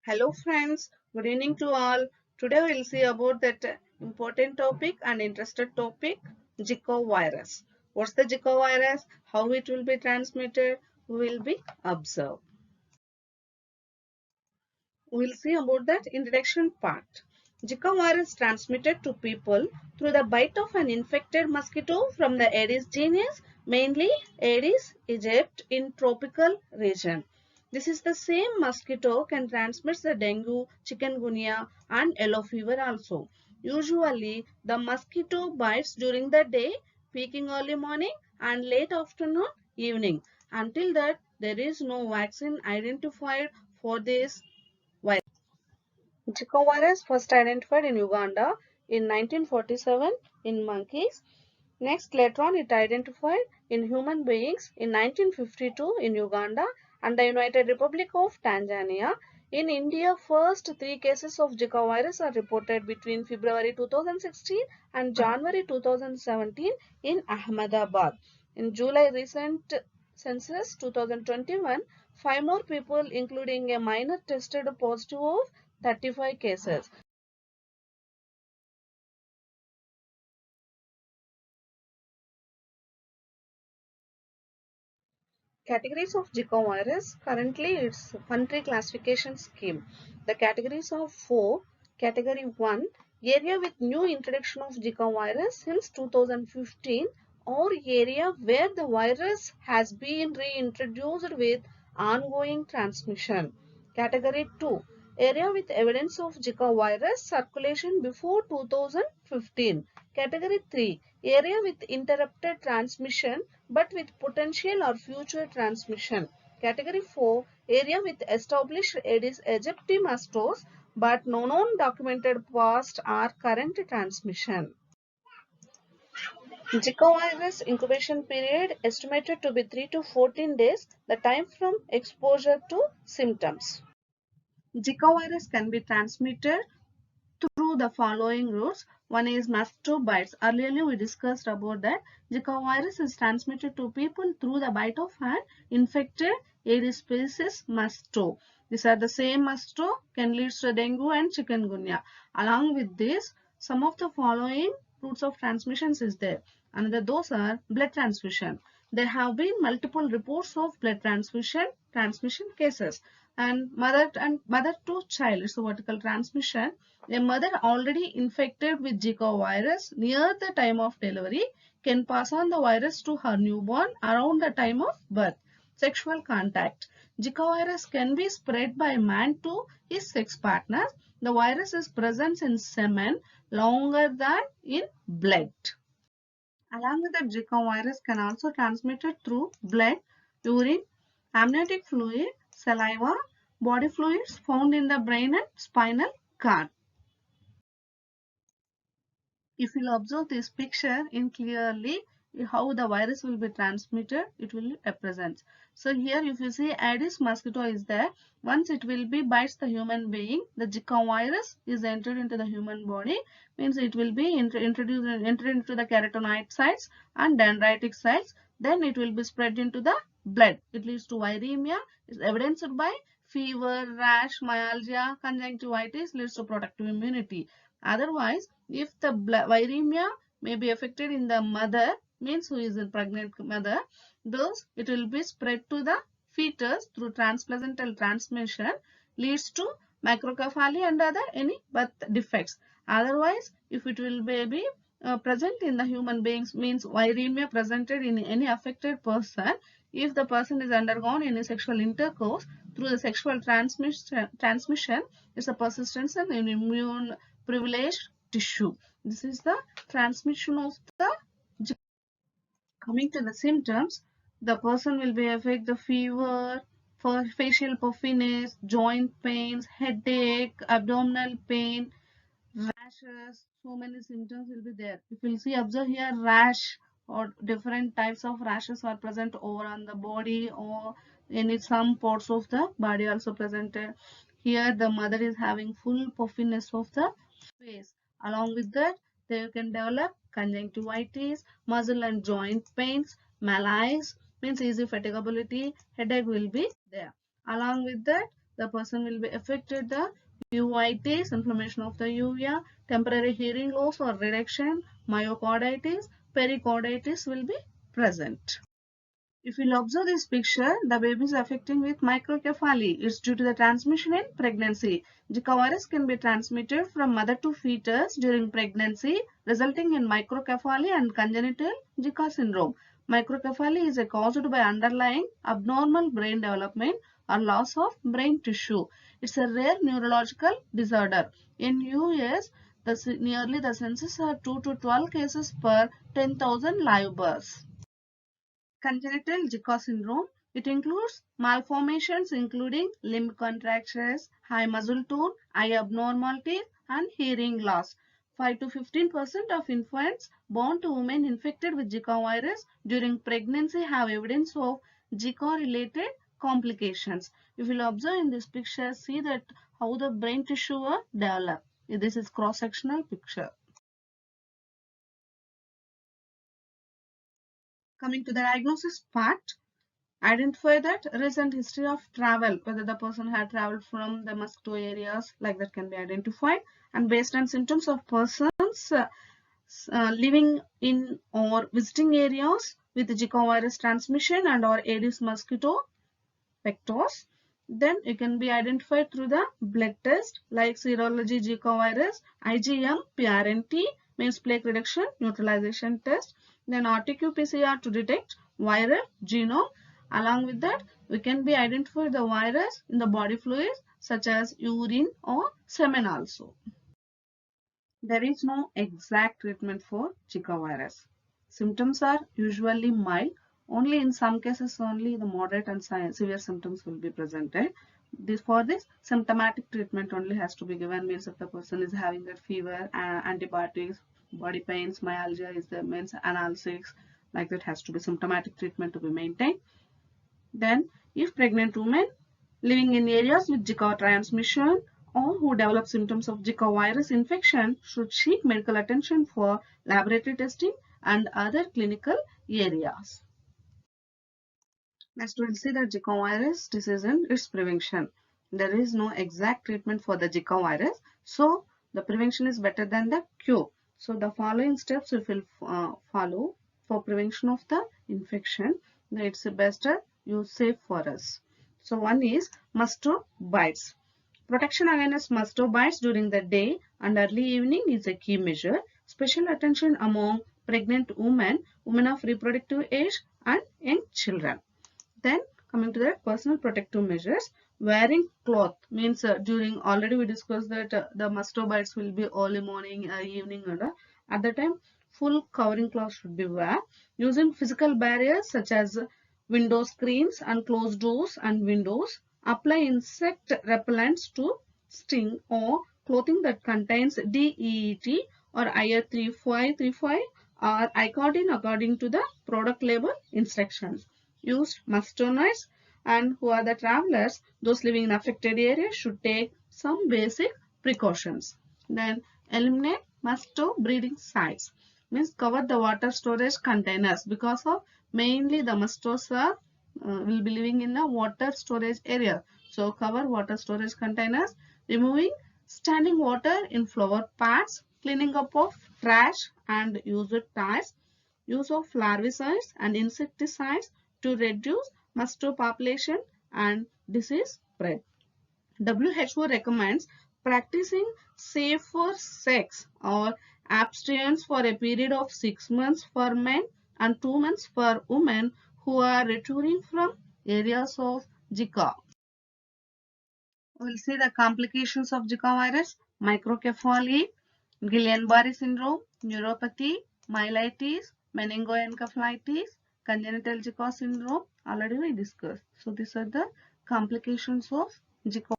Hello friends, good evening to all. Today we'll see about that important topic and interested topic, Zika virus. What's the Zika virus? How it will be transmitted? We will be observed. We'll see about that introduction part. Zika virus transmitted to people through the bite of an infected mosquito from the Aedes genus, mainly Aedes aegypti in tropical region. This is the same mosquito can transmit the dengue, chikungunya and yellow fever also. Usually the mosquito bites during the day, peaking early morning and late afternoon, evening. Until that there is no vaccine identified for this virus. Zika virus first identified in Uganda in 1947 in monkeys. Next, later on, it identified in human beings in 1952 in Uganda and the United Republic of Tanzania. In India, first 3 cases of Zika virus are reported between February 2016 and January 2017 in Ahmedabad. In July recent census 2021, 5 more people, including a minor, tested positive of 35 cases. Categories of Zika virus. Currently, it's country classification scheme. The categories are four. Category 1, area with new introduction of Zika virus since 2015 or area where the virus has been reintroduced with ongoing transmission. Category 2, area with evidence of Zika virus circulation before 2015. Category 3, area with interrupted transmission but with potential or future transmission. Category 4, area with established Aedes aegypti mosquitoes but no known documented past or current transmission. Zika virus incubation period estimated to be 3 to 14 days, the time from exposure to symptoms. Zika virus can be transmitted through the following routes. One is mosquito bites. Earlier we discussed about that. Zika virus is transmitted to people through the bite of an infected Aedes species mosquito. These are the same mosquito can lead to dengue and chikungunya. Along with this, some of the following routes of transmissions is there. Another those are blood transmission. There have been multiple reports of blood transmission cases and mother to child. It's a vertical transmission. A mother already infected with Zika virus near the time of delivery can pass on the virus to her newborn around the time of birth. Sexual contact. Zika virus can be spread by man to his sex partner. The virus is present in semen longer than in blood. Along with the Zika virus can also transmitted through blood, urine, amniotic fluid, saliva, body fluids found in the brain and spinal cord. If you observe this picture in clearly how the virus will be transmitted, it will represent. So here if you see Aedes mosquito is there, once it will be bites the human being, the Zika virus is entered into the human body, means it will be entered into the carotenoid sites and dendritic sites, then it will be spread into the blood. It leads to viremia, is evidenced by fever, rash, myalgia, conjunctivitis, leads to protective immunity. Otherwise, if the viremia may be affected in the mother, means who is a pregnant mother, thus it will be spread to the fetus through transplacental transmission, leads to microcephaly and other any birth defects. Otherwise, if it will be present in the human beings, means viremia presented in any affected person, if the person is undergone any sexual intercourse through the sexual transmission is a persistence and an immune privileged tissue. This is the transmission of the. Coming to the symptoms, the person will be affected the fever, facial puffiness, joint pains, headache, abdominal pain, rashes. So many symptoms will be there. If you see, observe here, rash or different types of rashes are present over on the body or in some parts of the body also presented. Here the mother is having full puffiness of the face. Along with that, they can develop conjunctivitis, muscle and joint pains, malaise, means easy fatigability, headache will be there. Along with that, the person will be affected the uveitis, inflammation of the uvea, temporary hearing loss or reduction, myocarditis, pericarditis will be present. If you'll observe this picture, the baby is affecting with microcephaly. It's due to the transmission in pregnancy. Zika virus can be transmitted from mother to fetus during pregnancy, resulting in microcephaly and congenital Zika syndrome. Microcephaly is caused by underlying abnormal brain development or loss of brain tissue. It's a rare neurological disorder. In US, nearly the census are 2 to 12 cases per 10,000 live births. Congenital Zika syndrome. It includes malformations including limb contractions, high muscle tone, eye abnormalities, and hearing loss. 5 to 15% of infants born to women infected with Zika virus during pregnancy have evidence of Zika-related complications. If you observe in this picture, see that how the brain tissue are developed. This is cross-sectional picture. Coming to the diagnosis part, identify that recent history of travel, whether the person had traveled from the mosquito areas, like that can be identified, and based on symptoms of persons living in or visiting areas with Zika virus transmission and or Aedes mosquito vectors. Then it can be identified through the blood test like serology Zika virus, IgM, PRNT means plaque reduction neutralization test, then RT-qPCR to detect viral genome. Along with that, we can be identify the virus in the body fluids such as urine or semen also. There is no exact treatment for Zika virus. Symptoms are usually mild. Only in some cases only the moderate and severe symptoms will be presented. For this, symptomatic treatment only has to be given. Means if the person is having that fever, antibiotics, body pains, myalgia is the means analgesics, like that has to be symptomatic treatment to be maintained. Then, if pregnant women living in areas with Zika transmission or who develop symptoms of Zika virus infection should seek medical attention for laboratory testing and other clinical areas. Next, we'll see the Zika virus disease and its prevention. There is no exact treatment for the Zika virus, so the prevention is better than the cure. So the following steps we will follow for prevention of the infection. It's better safe for us. So one is mosquito bites. Protection against mosquito bites during the day and early evening is a key measure. Special attention among pregnant women, women of reproductive age and young children. Then coming to that personal protective measures, wearing cloth means during already we discussed that the mosquito bites will be early morning, evening, and at the time full covering cloth should be wear. Using physical barriers such as window screens and closed doors and windows. Apply insect repellents to sting or clothing that contains DEET or IR3535 or iodine according to the product label instructions. Use mosquito nets, and who are the travelers, those living in affected areas should take some basic precautions. Then eliminate mosquito breeding sites. Means cover the water storage containers because of mainly the mosquitoes will be living in the water storage area. So cover water storage containers, removing standing water in flower pots, cleaning up of trash and used tires, use of larvicides and insecticides to reduce mosquito population and disease spread. WHO recommends practicing safer sex or abstinence for a period of 6 months for men and 2 months for women who are returning from areas of Zika. We'll see the complications of Zika virus: microcephaly, Guillain-Barré syndrome, neuropathy, myelitis, meningoencephalitis, congenital Zika syndrome. Already we discussed. So these are the complications of Zika.